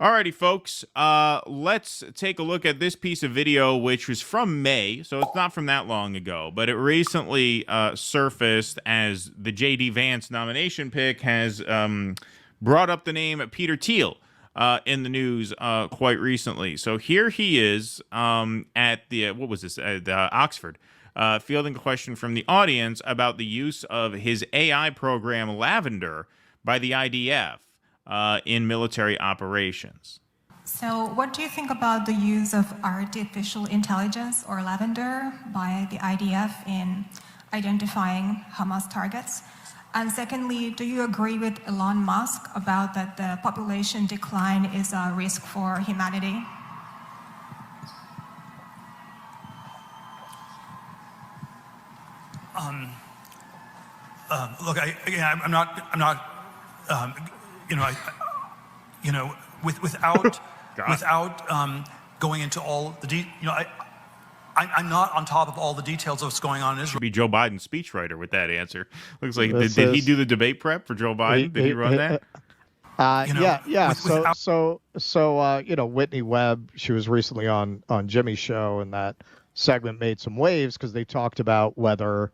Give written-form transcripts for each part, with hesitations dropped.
Alrighty, folks. Let's take a look at this piece of video, which was from May, so it's not from that long ago, but it recently surfaced as the J.D. Vance nomination pick has brought up the name Peter Thiel in the news quite recently. So here he is at the, what was this, Oxford, fielding a question from the audience about the use of his AI program Lavender by the IDF. In military operations. So what do you think about the use of artificial intelligence or lavender by the IDF in identifying Hamas targets? And secondly, do you agree with Elon Musk about that the population decline is a risk for humanity? Look, I'm not. Without going into all the I'm not on top of all the details of what's going on in Israel. Be Joe Biden's speechwriter with that answer. Looks like did he do the debate prep for Joe Biden? Did he run that? Whitney Webb, she was recently on Jimmy's show, and that segment made some waves because they talked about whether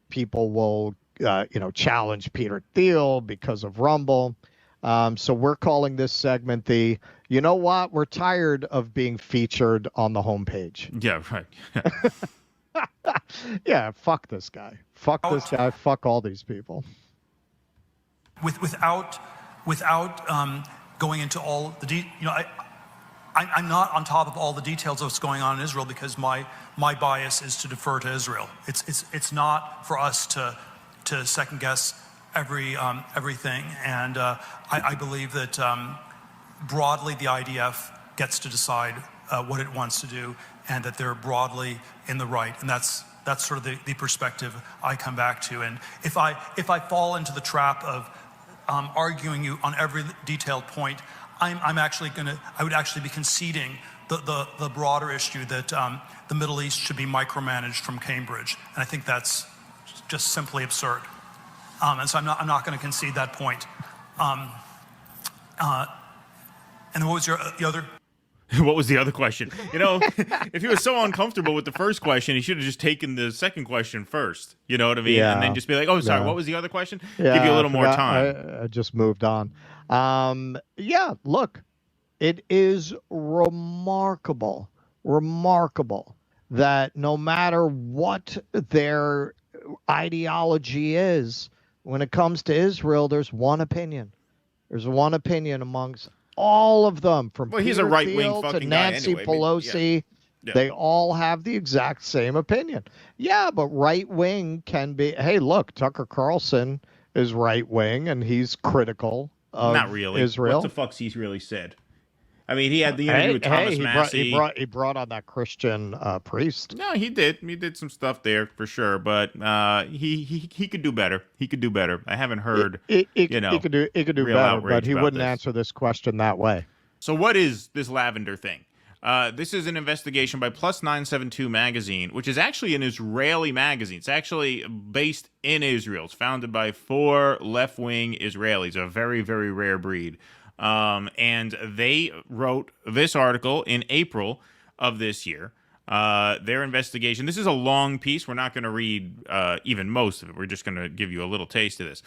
people will challenge Peter Thiel because of Rumble. So we're calling this segment the, you know what, we're tired of being featured on the homepage. Yeah, right. Yeah, fuck this guy. Fuck this guy. Fuck all these people. Without going into all the I'm not on top of all the details of what's going on in Israel because my bias is to defer to Israel. It's not for us to second guess everything, and I believe that broadly the IDF gets to decide what it wants to do, and that they're broadly in the right, and that's sort of the perspective I come back to. And if I fall into the trap of arguing you on every detailed point, I would actually be conceding the broader issue that the Middle East should be micromanaged from Cambridge, and I think that's just simply absurd. And so I'm not going to concede that point. And what was the other? What was the other question? If he was so uncomfortable with the first question, he should have just taken the second question first. You know what I mean? Yeah. And then just be like, oh, sorry, what was the other question? Yeah, give you a little more time. I just moved on. Look, it is remarkable that no matter what their ideology is, when it comes to Israel, there's one opinion. There's one opinion amongst all of them, from he's Peter a right-wing Thiel fucking to guy Nancy anyway. Pelosi. Yeah. They all have the exact same opinion. Yeah, but right-wing can be, hey, look, Tucker Carlson is right-wing, and he's critical of Not really. Israel. What the fuck's he really said? I mean, he had the interview with Thomas Massey. He brought on that Christian priest. No, he did. He did some stuff there for sure, but he could do better. He could do better. I haven't heard. He could do better, but he wouldn't answer this question that way. So, what is this lavender thing? This is an investigation by Plus 972 magazine, which is actually an Israeli magazine. It's actually based in Israel. It's founded by 4 left-wing Israelis, a very, very rare breed. And they wrote this article in April of this year. Their investigation. This is a long piece. We're not going to read even most of it. We're just going to give you a little taste of this.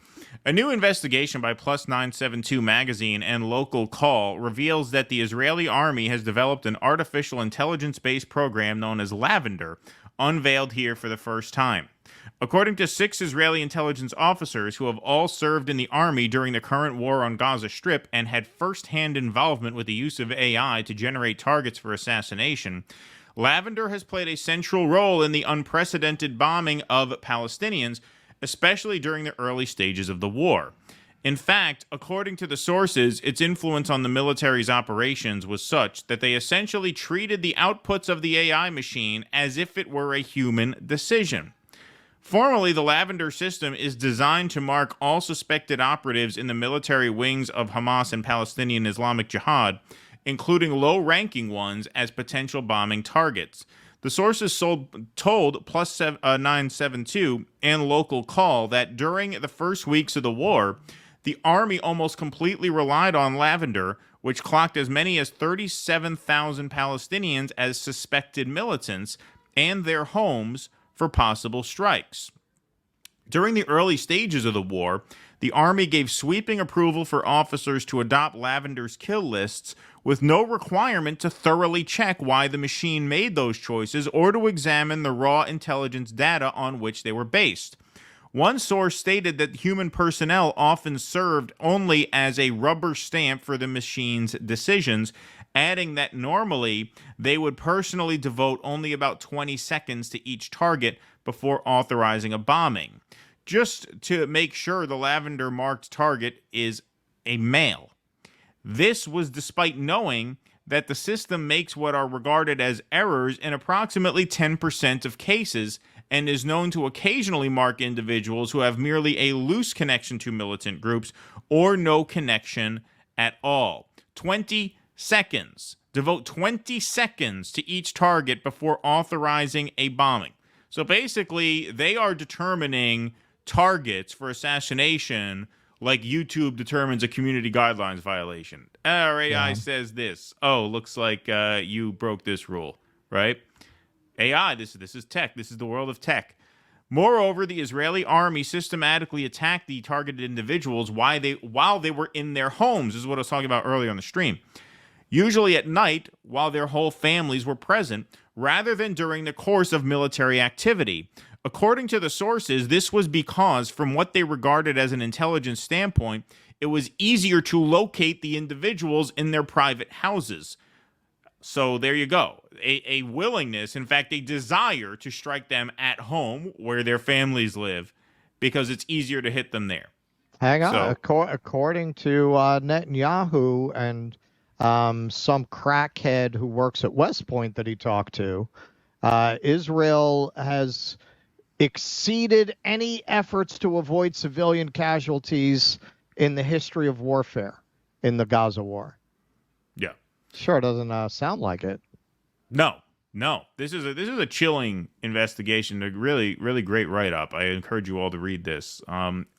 A new investigation by Plus 972 magazine and Local Call reveals that the Israeli army has developed an artificial intelligence-based program known as Lavender, unveiled here for the first time. According to 6 Israeli intelligence officers who have all served in the army during the current war on Gaza Strip and had first-hand involvement with the use of AI to generate targets for assassination, Lavender has played a central role in the unprecedented bombing of Palestinians, especially during the early stages of the war. In fact, according to the sources, its influence on the military's operations was such that they essentially treated the outputs of the AI machine as if it were a human decision. Formally, the Lavender system is designed to mark all suspected operatives in the military wings of Hamas and Palestinian Islamic Jihad, including low-ranking ones, as potential bombing targets. The sources told Plus 972 and Local Call that during the first weeks of the war, the army almost completely relied on Lavender, which clocked as many as 37,000 Palestinians as suspected militants and their homes for possible strikes. During the early stages of the war, the Army gave sweeping approval for officers to adopt Lavender's kill lists with no requirement to thoroughly check why the machine made those choices or to examine the raw intelligence data on which they were based. One source stated that human personnel often served only as a rubber stamp for the machine's decisions, adding that normally they would personally devote only about 20 seconds to each target before authorizing a bombing, just to make sure the lavender marked target is a male. This was despite knowing that the system makes what are regarded as errors in approximately 10% of cases and is known to occasionally mark individuals who have merely a loose connection to militant groups or no connection at all. 20 seconds. Devote 20 seconds to each target before authorizing a bombing. So basically, they are determining targets for assassination like YouTube determines a community guidelines violation. Our AI says this. Oh, looks like you broke this rule, right? AI, this is tech. This is the world of tech. Moreover, the Israeli army systematically attacked the targeted individuals while they were in their homes. This is what I was talking about earlier on the stream. Usually at night, while their whole families were present, rather than during the course of military activity. According to the sources, this was because, from what they regarded as an intelligence standpoint, it was easier to locate the individuals in their private houses. So there you go. A willingness, in fact, a desire to strike them at home where their families live because it's easier to hit them there. Hang on. According to Netanyahu and some crackhead who works at West Point that he talked to, Israel has exceeded any efforts to avoid civilian casualties in the history of warfare in the Gaza war. Yeah. Sure doesn't sound like it. No. This is a chilling investigation. A really, really great write-up. I encourage you all to read this.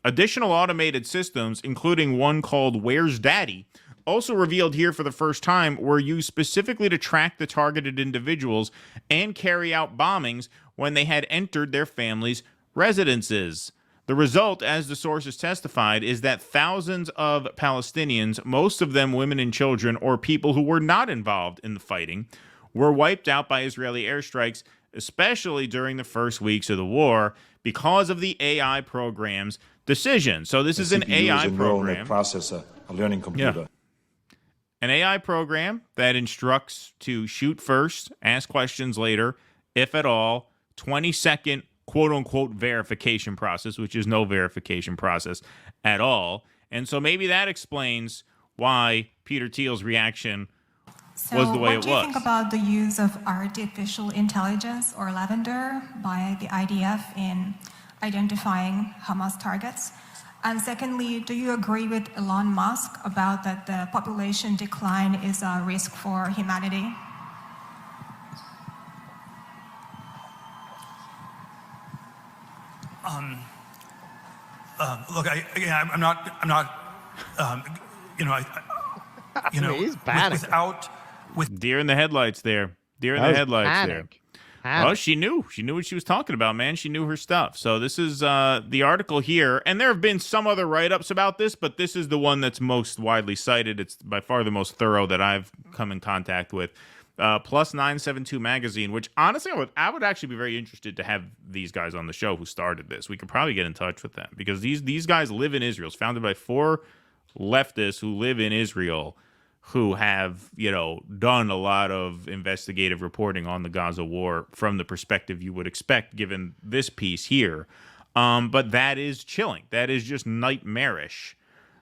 Additional automated systems, including one called Where's Daddy, also revealed here for the first time, were used specifically to track the targeted individuals and carry out bombings when they had entered their families' residences. The result, as the sources testified, is that thousands of Palestinians, most of them women and children or people who were not involved in the fighting, were wiped out by Israeli airstrikes, especially during the first weeks of the war, because of the AI program's decision. So this is an AI program. Processor, a learning computer. Yeah. An AI program that instructs to shoot first, ask questions later, if at all, 20-second quote-unquote verification process, which is no verification process at all. And so maybe that explains why Peter Thiel's reaction was the way it was. So what do you think about the use of artificial intelligence or lavender by the IDF in identifying Hamas targets? And secondly, do you agree with Elon Musk about that the population decline is a risk for humanity? Look, I'm not, He's panicking. Deer in the headlights there. Deer in the headlights there. Oh, she knew what she was talking about, man. She knew her stuff. So this is the article here, and there have been some other write-ups about this, but this is the one that's most widely cited. It's by far the most thorough that I've come in contact with. Plus 972 magazine, which honestly I would actually be very interested to have these guys on the show who started this. We could probably get in touch with them because these guys live in Israel. It's founded by 4 leftists who live in Israel, who have, done a lot of investigative reporting on the Gaza war from the perspective you would expect given this piece here. But that is chilling. That is just nightmarish.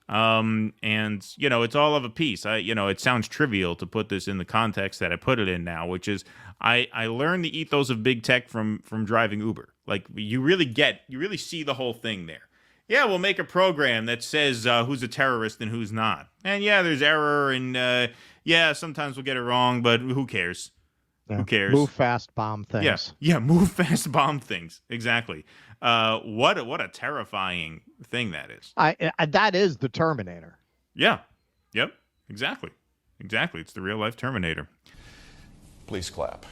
And, it's all of a piece. It sounds trivial to put this in the context that I put it in now, which is I learned the ethos of big tech from driving Uber. Like, you really see the whole thing there. Yeah, we'll make a program that says who's a terrorist and who's not. And yeah, there's error, and sometimes we'll get it wrong, but who cares? Yeah. Who cares? Move fast, bomb things. Yeah, move fast, bomb things. Exactly. What a terrifying thing that is. That is the Terminator. Yeah. Yep. Exactly. Exactly. It's the real life Terminator. Please clap.